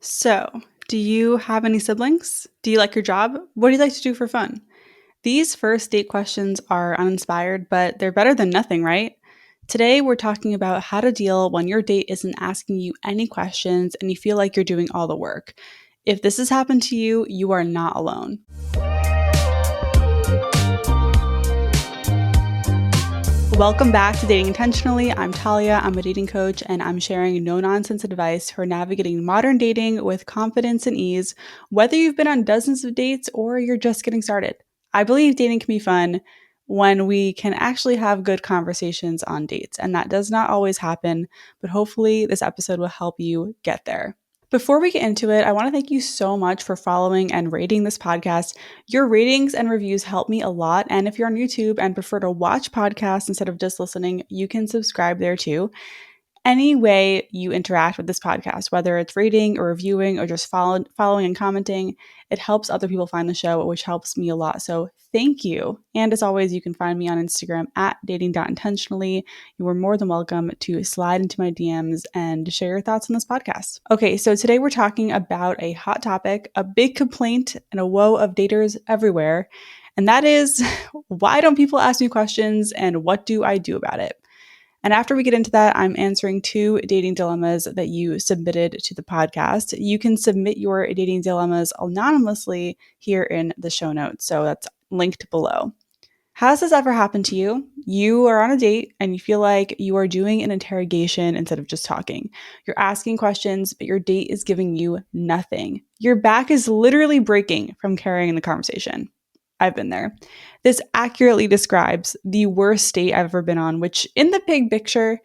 So, do you have any siblings? Do you like your job? What do you like to do for fun? These first date questions are uninspired, but they're better than nothing, right? Today, we're talking about how to deal when your date isn't asking you any questions and you feel like you're doing all the work. If this has happened to you, you are not alone. Welcome back to Dating Intentionally. I'm Talia. I'm a dating coach, and I'm sharing no nonsense advice for navigating modern dating with confidence and ease, whether you've been on dozens of dates or you're just getting started. I believe dating can be fun when we can actually have good conversations on dates, and that does not always happen, but hopefully, this episode will help you get there. Before we get into it, I want to thank you so much for following and rating this podcast. Your ratings and reviews help me a lot. And if you're on YouTube and prefer to watch podcasts instead of just listening, you can subscribe there too. Any way you interact with this podcast, whether it's rating or reviewing or just following and commenting, it helps other people find the show, which helps me a lot. So thank you. And as always, you can find me on Instagram at dating.intentionally. You are more than welcome to slide into my DMs and share your thoughts on this podcast. Okay, so today we're talking about a hot topic, a big complaint, and a woe of daters everywhere. And that is, why don't people ask me questions and what do I do about it? And after we get into that, I'm answering 2 dating dilemmas that you submitted to the podcast. You can submit your dating dilemmas anonymously here in the show notes. So that's linked below. Has this ever happened to you? You are on a date and you feel like you are doing an interrogation instead of just talking. You're asking questions, but your date is giving you nothing. Your back is literally breaking from carrying the conversation. I've been there. This accurately describes the worst date I've ever been on, which in the big picture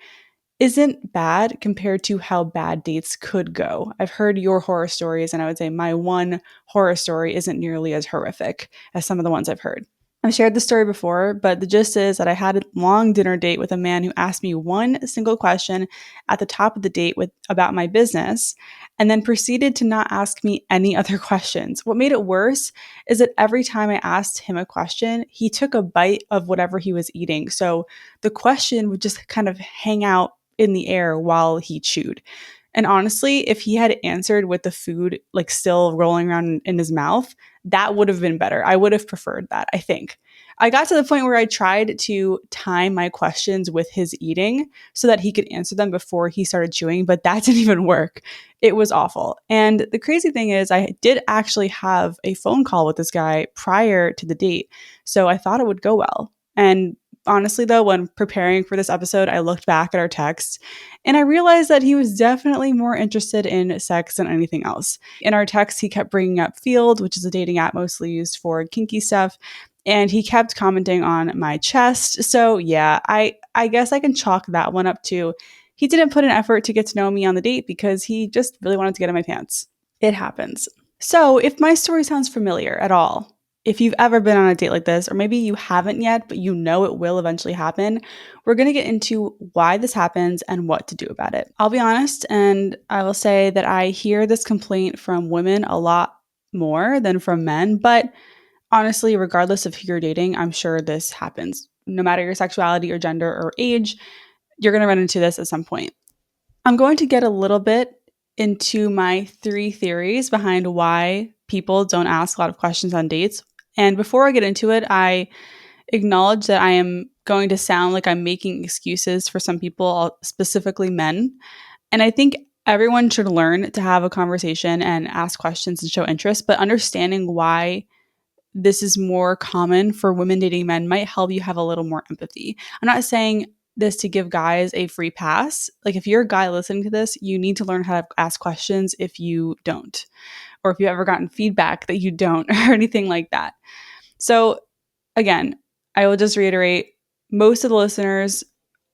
isn't bad compared to how bad dates could go. I've heard your horror stories, and I would say my one horror story isn't nearly as horrific as some of the ones I've heard. I've shared this story before, but the gist is that I had a long dinner date with a man who asked me one single question at the top of the date about my business, and then proceeded to not ask me any other questions. What made it worse is that every time I asked him a question, he took a bite of whatever he was eating. So the question would just kind of hang out in the air while he chewed. And honestly, if he had answered with the food like still rolling around in his mouth, that would have been better. I would have preferred that, I think. I got to the point where I tried to time my questions with his eating so that he could answer them before he started chewing, but that didn't even work. It was awful. And the crazy thing is, I did actually have a phone call with this guy prior to the date, so I thought it would go well. And honestly, though, when preparing for this episode, I looked back at our texts and I realized that he was definitely more interested in sex than anything else. In our text, he kept bringing up Field, which is a dating app mostly used for kinky stuff, and he kept commenting on my chest. So yeah, I guess I can chalk that one up to he didn't put an effort to get to know me on the date because he just really wanted to get in my pants. It happens. So if my story sounds familiar at all, if you've ever been on a date like this, or maybe you haven't yet, but you know it will eventually happen, we're going to get into why this happens and what to do about it. I'll be honest, and I will say that I hear this complaint from women a lot more than from men, but honestly, regardless of who you're dating, I'm sure this happens. No matter your sexuality or gender or age, you're going to run into this at some point. I'm going to get a little bit into my 3 theories behind why people don't ask a lot of questions on dates. And before I get into it, I acknowledge that I am going to sound like I'm making excuses for some people, specifically men. And I think everyone should learn to have a conversation and ask questions and show interest, but understanding why this is more common for women dating men might help you have a little more empathy. I'm not saying this to give guys a free pass. Like, if you're a guy listening to this, you need to learn how to ask questions if you don't, or if you've ever gotten feedback that you don't, or anything like that. So again, I will just reiterate, most of the listeners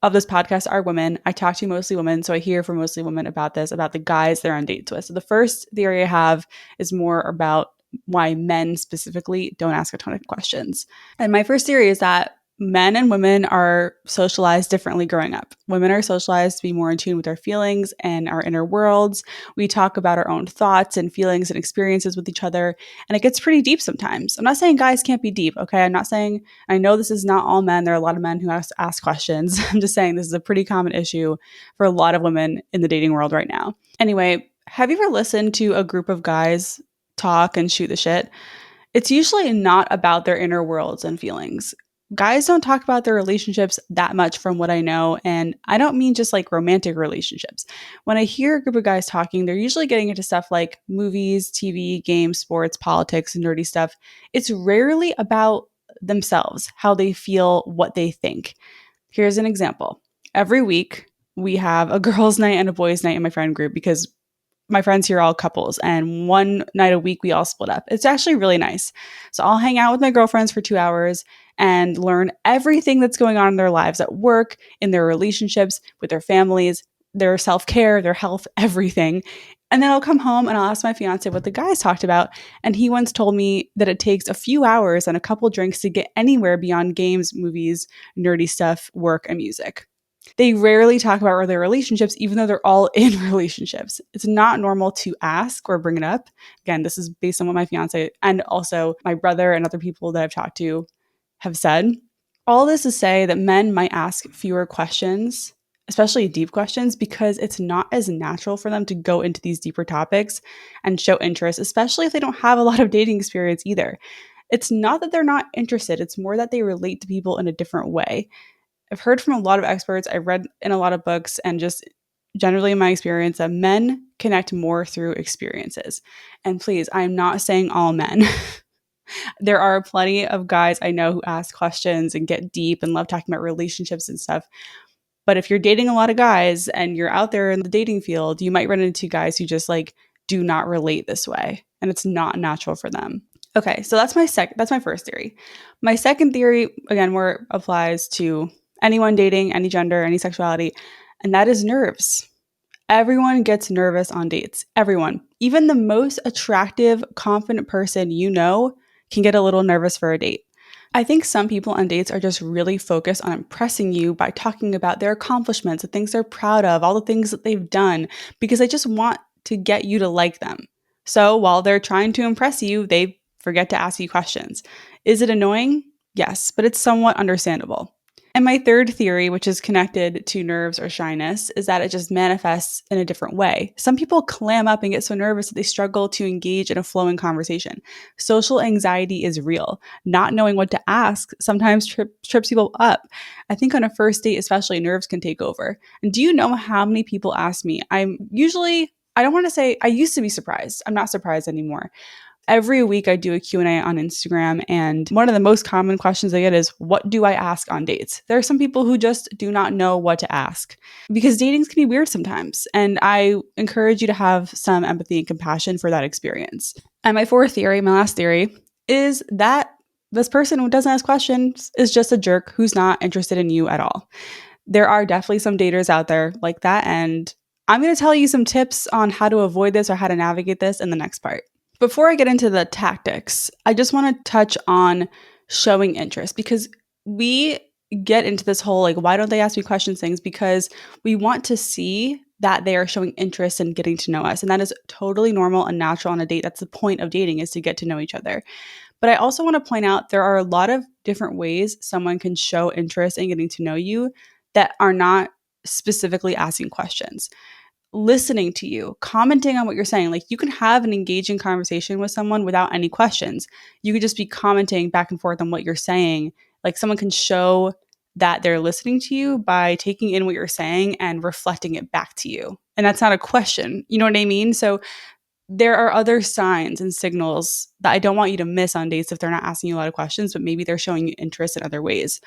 of this podcast are women. I talk to mostly women, so I hear from mostly women about this, about the guys they're on dates with. So the first theory I have is more about why men specifically don't ask a ton of questions. And my first theory is that men and women are socialized differently growing up. Women are socialized to be more in tune with our feelings and our inner worlds. We talk about our own thoughts and feelings and experiences with each other, and it gets pretty deep sometimes. I'm not saying guys can't be deep, okay? I'm not saying, I know this is not all men. There are a lot of men who ask questions. I'm just saying this is a pretty common issue for a lot of women in the dating world right now. Anyway, Have you ever listened to a group of guys talk and shoot the shit? It's usually not about their inner worlds and feelings. Guys don't talk about their relationships that much from what I know, and I don't mean just like romantic relationships. When I hear a group of guys talking, they're usually getting into stuff like movies, TV, games, sports, politics, and nerdy stuff. It's rarely about themselves, how they feel, what they think. Here's an example. Every week, we have a girls' night and a boys' night in my friend group because my friends here are all couples, and one night a week we all split up. It's actually really nice. So I'll hang out with my girlfriends for 2 hours and learn everything that's going on in their lives at work, in their relationships, with their families, their self care, their health, everything. And then I'll come home and I'll ask my fiance what the guys talked about. And he once told me that it takes a few hours and a couple drinks to get anywhere beyond games, movies, nerdy stuff, work, and music. They rarely talk about their relationships, even though they're all in relationships. It's not normal to ask or bring it up. Again, this is based on what my fiance and also my brother and other people that I've talked to have said. All this to say that men might ask fewer questions, especially deep questions, because it's not as natural for them to go into these deeper topics and show interest, especially if they don't have a lot of dating experience either. It's not that they're not interested, it's more that they relate to people in a different way. I've heard from a lot of experts, I read in a lot of books, and just generally in my experience that men connect more through experiences. And please, I'm not saying all men. There are plenty of guys I know who ask questions and get deep and love talking about relationships and stuff. But if you're dating a lot of guys and you're out there in the dating field, you might run into guys who just like do not relate this way, and it's not natural for them. Okay, so that's my first theory. My second theory, again, more applies to anyone dating, any gender, any sexuality, and that is nerves. Everyone gets nervous on dates. Everyone. Even the most attractive, confident person you know can get a little nervous for a date. I think some people on dates are just really focused on impressing you by talking about their accomplishments, the things they're proud of, all the things that they've done, because they just want to get you to like them. So while they're trying to impress you, they forget to ask you questions. Is it annoying? Yes, but it's somewhat understandable. And my third theory, which is connected to nerves or shyness, is that it just manifests in a different way. Some people clam up and get so nervous that they struggle to engage in a flowing conversation. Social anxiety is real. Not knowing what to ask sometimes trips people up. I think on a first date, especially, nerves can take over. And do you know how many people ask me? I don't want to say, I used to be surprised. I'm not surprised anymore. Every week I do a Q&A on Instagram, and one of the most common questions I get is, what do I ask on dates? There are some people who just do not know what to ask because datings can be weird sometimes, and I encourage you to have some empathy and compassion for that experience. And my last theory, is that this person who doesn't ask questions is just a jerk who's not interested in you at all. There are definitely some daters out there like that, and I'm going to tell you some tips on how to avoid this or how to navigate this in the next part. Before I get into the tactics, I just want to touch on showing interest, because we get into this whole like, why don't they ask me questions things, because we want to see that they are showing interest in getting to know us. And that is totally normal and natural on a date. That's the point of dating, is to get to know each other. But I also want to point out there are a lot of different ways someone can show interest in getting to know you that are not specifically asking questions. Listening to you, commenting on what you're saying. Like, you can have an engaging conversation with someone without any questions. You could just be commenting back and forth on what you're saying. Like, someone can show that they're listening to you by taking in what you're saying and reflecting it back to you. And that's not a question. You know what I mean? So there are other signs and signals that I don't want you to miss on dates if they're not asking you a lot of questions, but maybe they're showing you interest in other ways.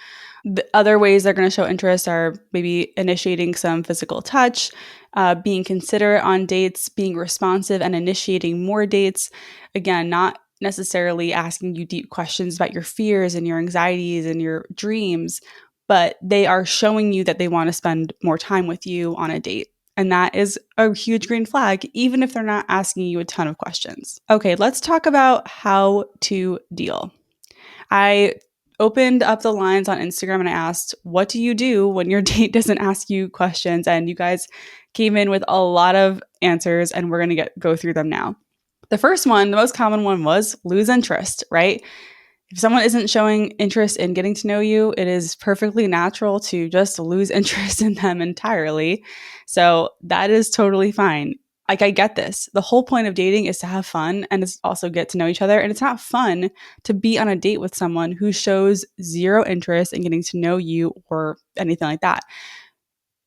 The other ways they're going to show interest are maybe initiating some physical touch, being considerate on dates, being responsive and initiating more dates. Again, not necessarily asking you deep questions about your fears and your anxieties and your dreams, but they are showing you that they want to spend more time with you on a date. And that is a huge green flag, even if they're not asking you a ton of questions. Okay, let's talk about how to deal. I opened up the lines on Instagram and I asked, what do you do when your date doesn't ask you questions? And you guys came in with a lot of answers, and we're going to go through them now. The first one, the most common one, was lose interest, right? If someone isn't showing interest in getting to know you, it is perfectly natural to just lose interest in them entirely. So that is totally fine. Like, I get this. The whole point of dating is to have fun and it's also get to know each other. And it's not fun to be on a date with someone who shows zero interest in getting to know you or anything like that.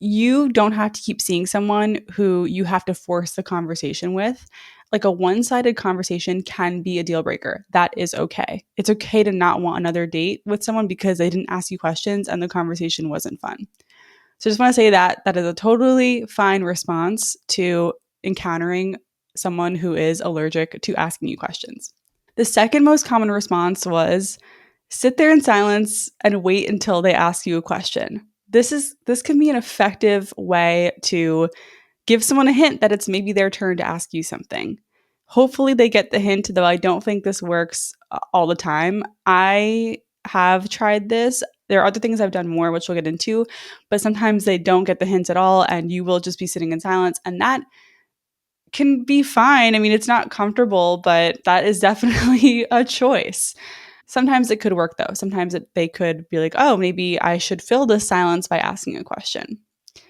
You don't have to keep seeing someone who you have to force the conversation with. Like, a one-sided conversation can be a deal breaker. That is okay. It's okay to not want another date with someone because they didn't ask you questions and the conversation wasn't fun. So I just want to say that that is a totally fine response to encountering someone who is allergic to asking you questions. The second most common response was sit there in silence and wait until they ask you a question. This can be an effective way to give someone a hint that it's maybe their turn to ask you something. Hopefully they get the hint, though I don't think this works all the time. I have tried this. There are other things I've done more, which we'll get into, but sometimes they don't get the hints at all and you will just be sitting in silence, and that can be fine. I mean, it's not comfortable, but that is definitely a choice. Sometimes it could work though. Sometimes they could be like, oh, maybe I should fill this silence by asking a question.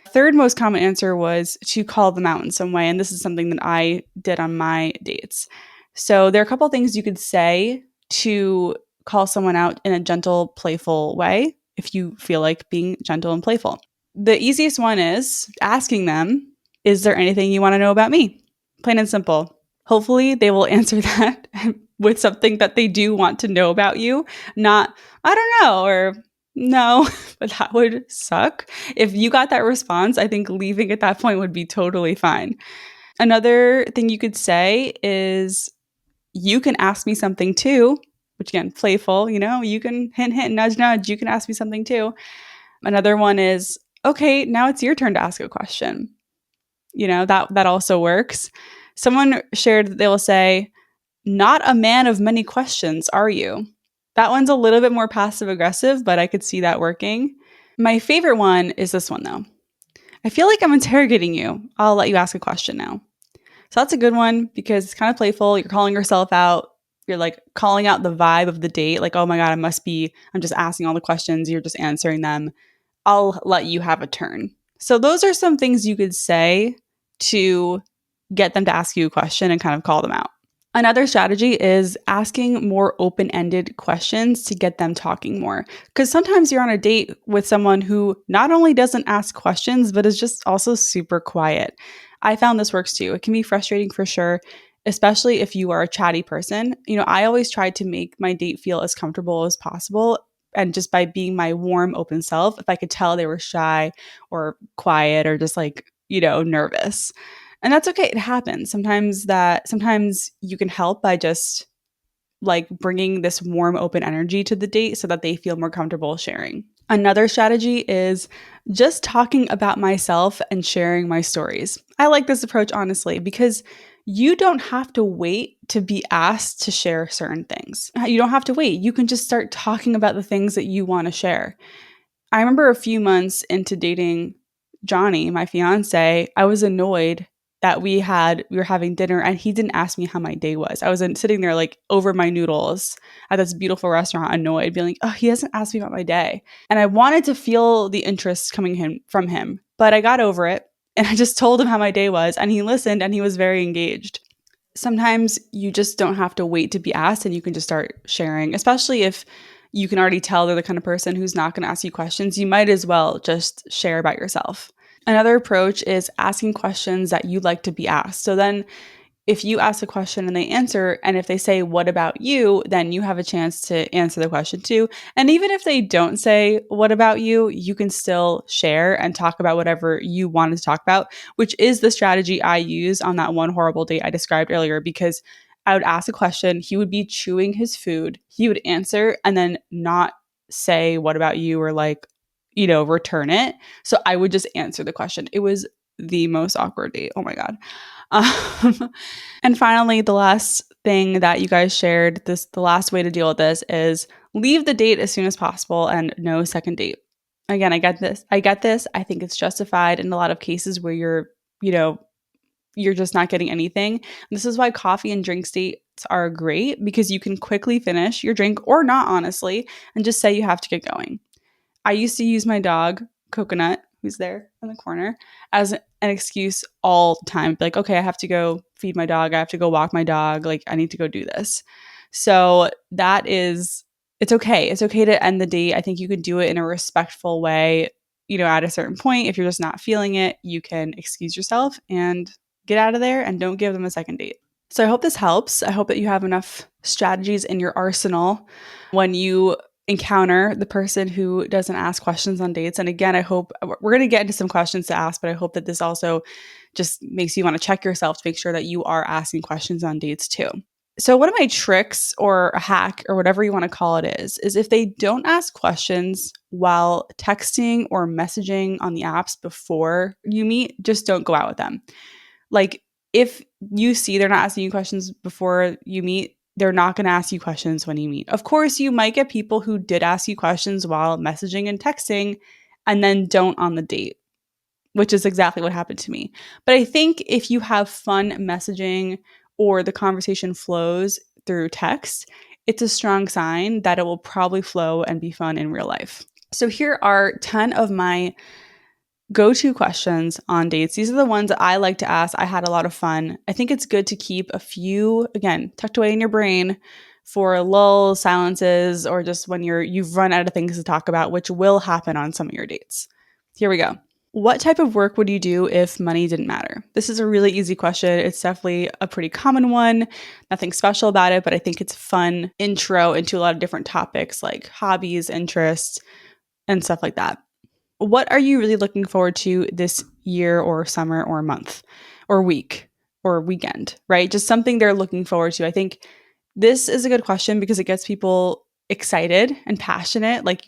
Third most common answer was to call them out in some way. And this is something that I did on my dates. So there are a couple of things you could say to call someone out in a gentle, playful way if you feel like being gentle and playful. The easiest one is asking them, is there anything you want to know about me? Plain and simple. Hopefully they will answer that with something that they do want to know about you, not, I don't know, or no, but that would suck. If you got that response, I think leaving at that point would be totally fine. Another thing you could say is, you can ask me something too, which again, playful, you can hint, hint, nudge, nudge, you can ask me something too. Another one is, okay, now it's your turn to ask a question. That also works. Someone shared that they will say, not a man of many questions, are you? That one's a little bit more passive aggressive, but I could see that working. My favorite one is this one, though. I feel like I'm interrogating you. I'll let you ask a question now. So that's a good one because it's kind of playful. You're calling yourself out. You're like calling out the vibe of the date. Like, oh my God, I'm just asking all the questions. You're just answering them. I'll let you have a turn. So those are some things you could say to get them to ask you a question and kind of call them out. Another strategy is asking more open-ended questions to get them talking more. Because sometimes you're on a date with someone who not only doesn't ask questions, but is just also super quiet. I found this works too. It can be frustrating for sure, especially if you are a chatty person. I always try to make my date feel as comfortable as possible. And just by being my warm, open self, if I could tell they were shy or quiet or just like, nervous. And that's okay. It happens. Sometimes you can help by just like bringing this warm, open energy to the date so that they feel more comfortable sharing. Another strategy is just talking about myself and sharing my stories. I like this approach, honestly, because you don't have to wait to be asked to share certain things. You don't have to wait. You can just start talking about the things that you want to share. I remember a few months into dating Johnny, my fiance, I was annoyed that we were having dinner and he didn't ask me how my day was. I was sitting there like over my noodles at this beautiful restaurant, annoyed, being like, oh, he hasn't asked me about my day. And I wanted to feel the interest coming from him, but I got over it and I just told him how my day was and he listened and he was very engaged. Sometimes you just don't have to wait to be asked and you can just start sharing, especially if you can already tell they're the kind of person who's not going to ask you questions. You might as well just share about yourself. Another approach is asking questions that you'd like to be asked. So then if you ask a question and they answer, and if they say, what about you? Then you have a chance to answer the question too. And even if they don't say, what about you? You can still share and talk about whatever you wanted to talk about, which is the strategy I use on that one horrible date I described earlier, because I would ask a question, he would be chewing his food, he would answer and then not say, what about you? Or like, return it. So I would just answer the question. It was the most awkward date. Oh my God. And finally, the last thing that you guys shared, the last way to deal with this is leave the date as soon as possible and no second date. Again, I get this. I think it's justified in a lot of cases where you're just not getting anything. And this is why coffee and drink dates are great, because you can quickly finish your drink or not, honestly, and just say you have to get going. I used to use my dog, Coconut, who's there in the corner, as an excuse all the time. Like, okay, I have to go feed my dog. I have to go walk my dog. Like, I need to go do this. So it's okay. It's okay to end the date. I think you can do it in a respectful way. At a certain point, if you're just not feeling it, you can excuse yourself and get out of there and don't give them a second date. So I hope this helps. I hope that you have enough strategies in your arsenal when you encounter the person who doesn't ask questions on dates. And again, I hope we're going to get into some questions to ask, but I hope that this also just makes you want to check yourself to make sure that you are asking questions on dates too. So one of my tricks or a hack or whatever you want to call it is if they don't ask questions while texting or messaging on the apps before you meet, just don't go out with them. Like, if you see they're not asking you questions before you meet, they're not going to ask you questions when you meet. Of course, you might get people who did ask you questions while messaging and texting and then don't on the date, which is exactly what happened to me. But I think if you have fun messaging or the conversation flows through text, it's a strong sign that it will probably flow and be fun in real life. So here are 10 of my go-to questions on dates. These are the ones that I like to ask. I had a lot of fun. I think it's good to keep a few, again, tucked away in your brain for lulls, silences, or just when you've run out of things to talk about, which will happen on some of your dates. Here we go. What type of work would you do if money didn't matter? This is a really easy question. It's definitely a pretty common one. Nothing special about it, but I think it's a fun intro into a lot of different topics like hobbies, interests, and stuff like that. What are you really looking forward to this year or summer or month or week or weekend, right? Just something they're looking forward to. I think this is a good question because it gets people excited and passionate. Like,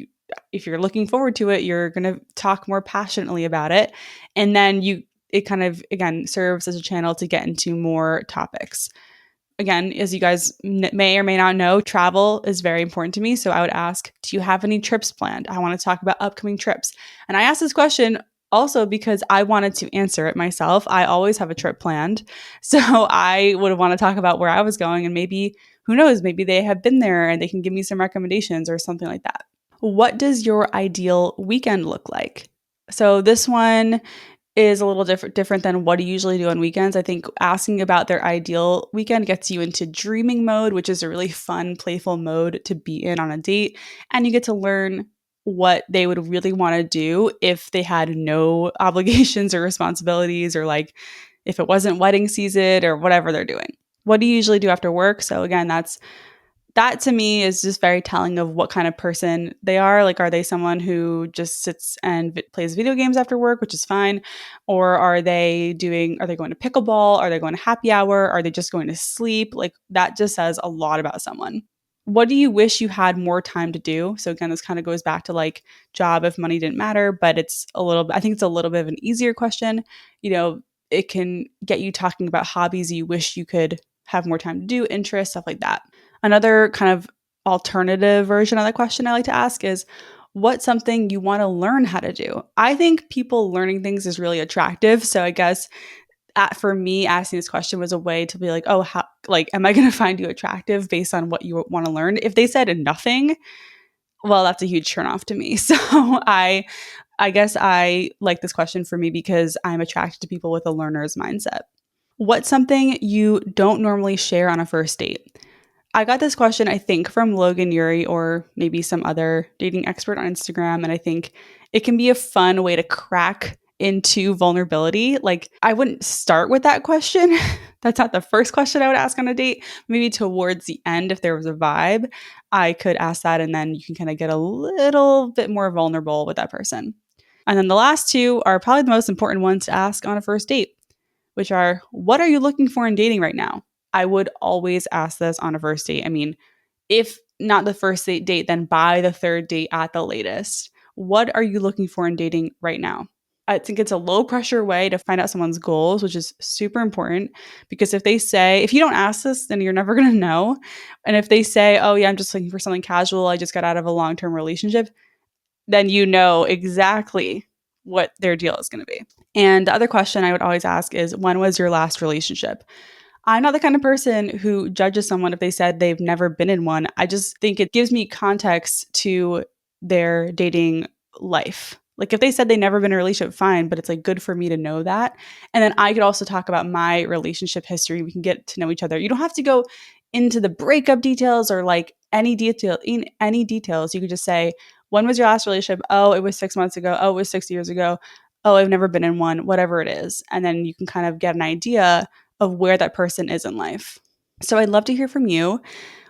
if you're looking forward to it, you're going to talk more passionately about it. And then it kind of, again, serves as a channel to get into more topics. Again, as you guys may or may not know, travel is very important to me. So I would ask, do you have any trips planned? I want to talk about upcoming trips. And I asked this question also because I wanted to answer it myself. I always have a trip planned. So I would want to talk about where I was going, and maybe, who knows, maybe they have been there and they can give me some recommendations or something like that. What does your ideal weekend look like? So this one is a little different than what you usually do on weekends. I think asking about their ideal weekend gets you into dreaming mode, which is a really fun, playful mode to be in on a date. And you get to learn what they would really want to do if they had no obligations or responsibilities, or like if it wasn't wedding season or whatever they're doing. What do you usually do after work? So again, that to me is just very telling of what kind of person they are. Like, are they someone who just sits and plays video games after work, which is fine? Or are they going to pickleball? Are they going to happy hour? Are they just going to sleep? Like, that just says a lot about someone. What do you wish you had more time to do? So again, this kind of goes back to like job if money didn't matter, but I think it's a little bit of an easier question. It can get you talking about hobbies you wish you could have more time to do, interests, stuff like that. Another kind of alternative version of that question I like to ask is, what's something you want to learn how to do? I think people learning things is really attractive. So I guess for me, asking this question was a way to be like, oh, am I going to find you attractive based on what you want to learn? If they said nothing, well, that's a huge turnoff to me. So I guess I like this question for me because I'm attracted to people with a learner's mindset. What's something you don't normally share on a first date? I got this question, I think, from Logan Ury or maybe some other dating expert on Instagram. And I think it can be a fun way to crack into vulnerability. Like, I wouldn't start with that question. That's not the first question I would ask on a date. Maybe towards the end, if there was a vibe, I could ask that. And then you can kind of get a little bit more vulnerable with that person. And then the last two are probably the most important ones to ask on a first date, which are, what are you looking for in dating right now? I would always ask this on a first date. I mean, if not the first date, then by the third date at the latest. What are you looking for in dating right now? I think it's a low pressure way to find out someone's goals, which is super important, because if you don't ask this, then you're never going to know. And if they say, oh yeah, I'm just looking for something casual, I just got out of a long-term relationship, then you know exactly what their deal is going to be. And the other question I would always ask is, when was your last relationship? I'm not the kind of person who judges someone if they said they've never been in one. I just think it gives me context to their dating life. Like if they said they never been in a relationship, fine, but it's like good for me to know that. And then I could also talk about my relationship history. We can get to know each other. You don't have to go into the breakup details or like any detail in any details. You could just say, when was your last relationship? Oh, it was 6 months ago. Oh, it was 6 years ago. Oh, I've never been in one, whatever it is. And then you can kind of get an idea of where that person is in life. So I'd love to hear from you.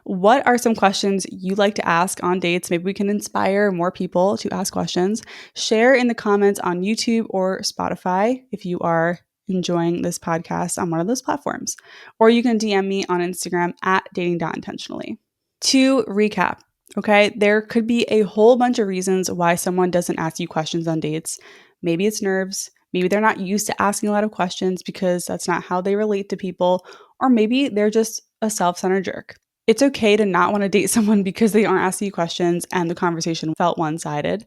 What are some questions you like to ask on dates? Maybe we can inspire more people to ask questions. Share in the comments on YouTube or Spotify if you are enjoying this podcast on one of those platforms. Or you can DM me on Instagram at dating.intentionally. To recap, okay, there could be a whole bunch of reasons why someone doesn't ask you questions on dates. Maybe it's nerves. Maybe they're not used to asking a lot of questions because that's not how they relate to people. Or maybe they're just a self-centered jerk. It's okay to not want to date someone because they aren't asking you questions and the conversation felt one-sided.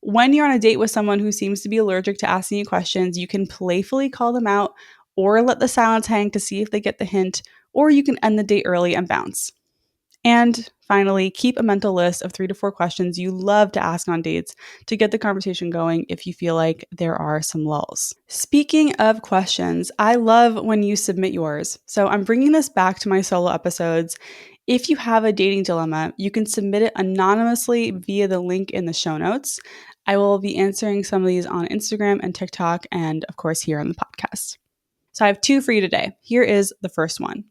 When you're on a date with someone who seems to be allergic to asking you questions, you can playfully call them out or let the silence hang to see if they get the hint, or you can end the date early and bounce. And finally, keep a mental list of 3 to 4 questions you love to ask on dates to get the conversation going if you feel like there are some lulls. Speaking of questions, I love when you submit yours. So I'm bringing this back to my solo episodes. If you have a dating dilemma, you can submit it anonymously via the link in the show notes. I will be answering some of these on Instagram and TikTok, and of course, here on the podcast. So I have 2 for you today. Here is the first one.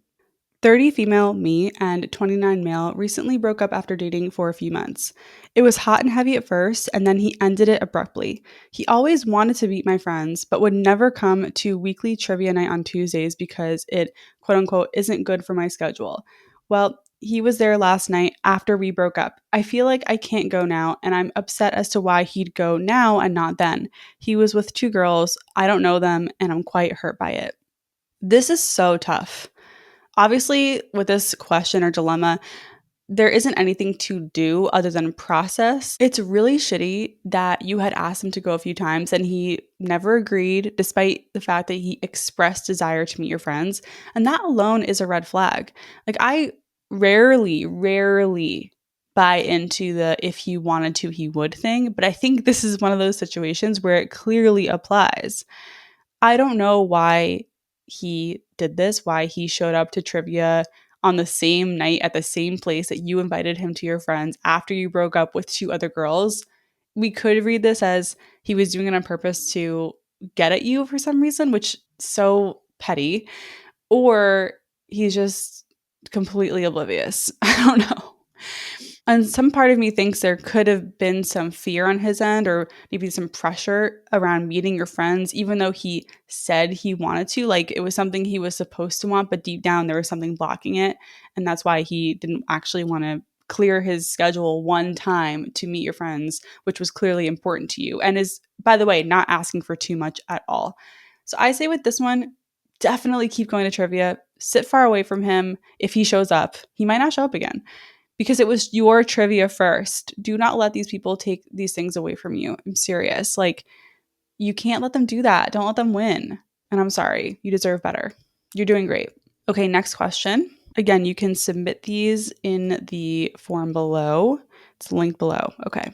30 female, me, and 29 male recently broke up after dating for a few months. It was hot and heavy at first, and then he ended it abruptly. He always wanted to meet my friends, but would never come to weekly trivia night on Tuesdays because it, quote unquote, isn't good for my schedule. Well, he was there last night after we broke up. I feel like I can't go now, and I'm upset as to why he'd go now and not then. He was with 2 girls, I don't know them, and I'm quite hurt by it. This is so tough. Obviously, with this question or dilemma, there isn't anything to do other than process. It's really shitty that you had asked him to go a few times and he never agreed, despite the fact that he expressed desire to meet your friends. And that alone is a red flag. Like, I rarely buy into the if he wanted to, he would thing. But I think this is one of those situations where it clearly applies. I don't know why he did this, why he showed up to trivia on the same night at the same place that you invited him to your friends after you broke up with 2 other girls. We could read this as he was doing it on purpose to get at you for some reason, which is so petty, or he's just completely oblivious. I don't know. And some part of me thinks there could have been some fear on his end or maybe some pressure around meeting your friends, even though he said he wanted to. Like it was something he was supposed to want, but deep down there was something blocking it. And that's why he didn't actually want to clear his schedule one time to meet your friends, which was clearly important to you. And is, by the way, not asking for too much at all. So I say with this one, definitely keep going to trivia, sit far away from him. If he shows up, he might not show up again because it was your trivia first. Do not let these people take these things away from you. I'm serious. Like, you can't let them do that. Don't let them win. And I'm sorry. You deserve better. You're doing great. Okay, next question. Again, you can submit these in the form below. It's linked below. Okay.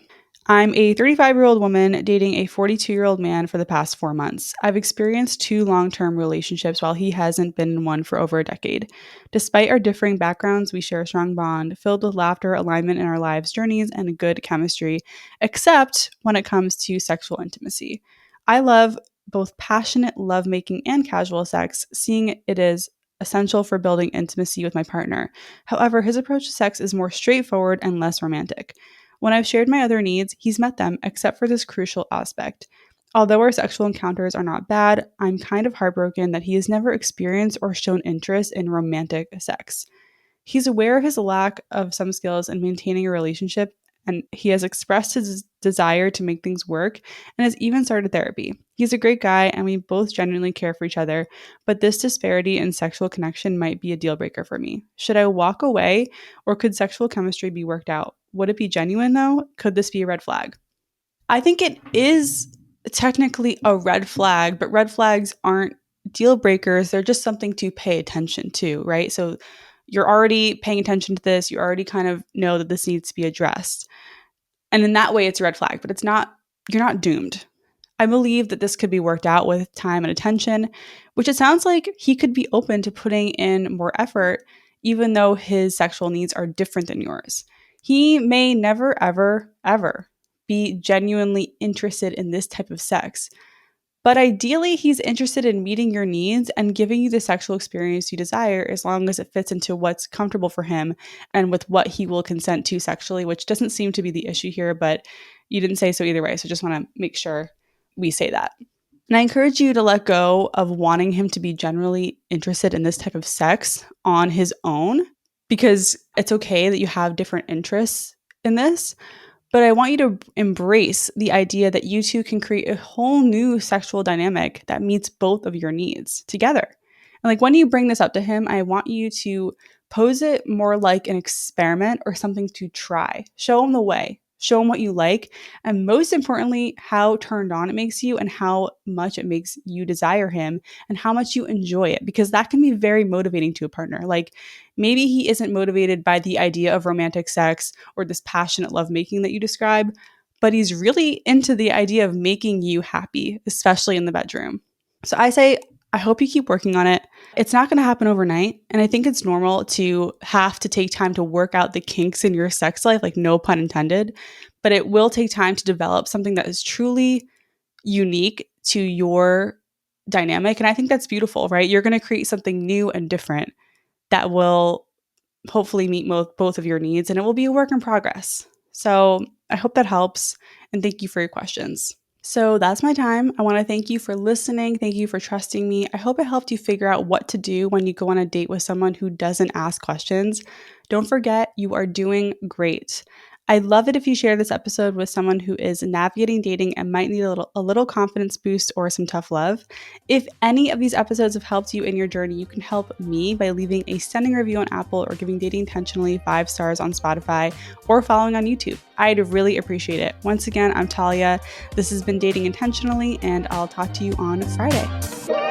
I'm a 35-year-old woman dating a 42-year-old man for the past 4 months. I've experienced 2 long-term relationships while he hasn't been in one for over a decade. Despite our differing backgrounds, we share a strong bond filled with laughter, alignment in our lives' journeys, and good chemistry, except when it comes to sexual intimacy. I love both passionate lovemaking and casual sex, seeing it is essential for building intimacy with my partner. However, his approach to sex is more straightforward and less romantic. When I've shared my other needs, he's met them, except for this crucial aspect. Although our sexual encounters are not bad, I'm kind of heartbroken that he has never experienced or shown interest in romantic sex. He's aware of his lack of some skills in maintaining a relationship, and he has expressed his desire to make things work and has even started therapy. He's a great guy, and we both genuinely care for each other, but this disparity in sexual connection might be a deal breaker for me. Should I walk away, or could sexual chemistry be worked out? Would it be genuine though? Could this be a red flag? I think it is technically a red flag, but red flags aren't deal breakers. They're just something to pay attention to, right? So you're already paying attention to this. You already kind of know that this needs to be addressed. And in that way, it's a red flag, but it's not you're not doomed. I believe that this could be worked out with time and attention, which it sounds like he could be open to putting in more effort, even though his sexual needs are different than yours. He may never, ever, ever be genuinely interested in this type of sex. But ideally, he's interested in meeting your needs and giving you the sexual experience you desire as long as it fits into what's comfortable for him and with what he will consent to sexually, which doesn't seem to be the issue here, but you didn't say so either way. So just want to make sure we say that. And I encourage you to let go of wanting him to be generally interested in this type of sex on his own, because it's okay that you have different interests in this. But I want you to embrace the idea that you two can create a whole new sexual dynamic that meets both of your needs together. And like when you bring this up to him, I want you to pose it more like an experiment or something to try. Show him the way, show him what you like, and most importantly, how turned on it makes you and how much it makes you desire him and how much you enjoy it, because that can be very motivating to a partner. Like maybe he isn't motivated by the idea of romantic sex or this passionate lovemaking that you describe, but he's really into the idea of making you happy, especially in the bedroom. So I say, I hope you keep working on it. It's not going to happen overnight. And I think it's normal to have to take time to work out the kinks in your sex life, like no pun intended, but it will take time to develop something that is truly unique to your dynamic. And I think that's beautiful, right? You're going to create something new and different that will hopefully meet both of your needs, and it will be a work in progress. So I hope that helps, and thank you for your questions. So that's my time. I want to thank you for listening. Thank you for trusting me. I hope it helped you figure out what to do when you go on a date with someone who doesn't ask questions. Don't forget, you are doing great. I'd love it if you share this episode with someone who is navigating dating and might need a little confidence boost or some tough love. If any of these episodes have helped you in your journey, you can help me by leaving a stunning review on Apple or giving Dating Intentionally 5 stars on Spotify or following on YouTube. I'd really appreciate it. Once again, I'm Talia. This has been Dating Intentionally, and I'll talk to you on Friday.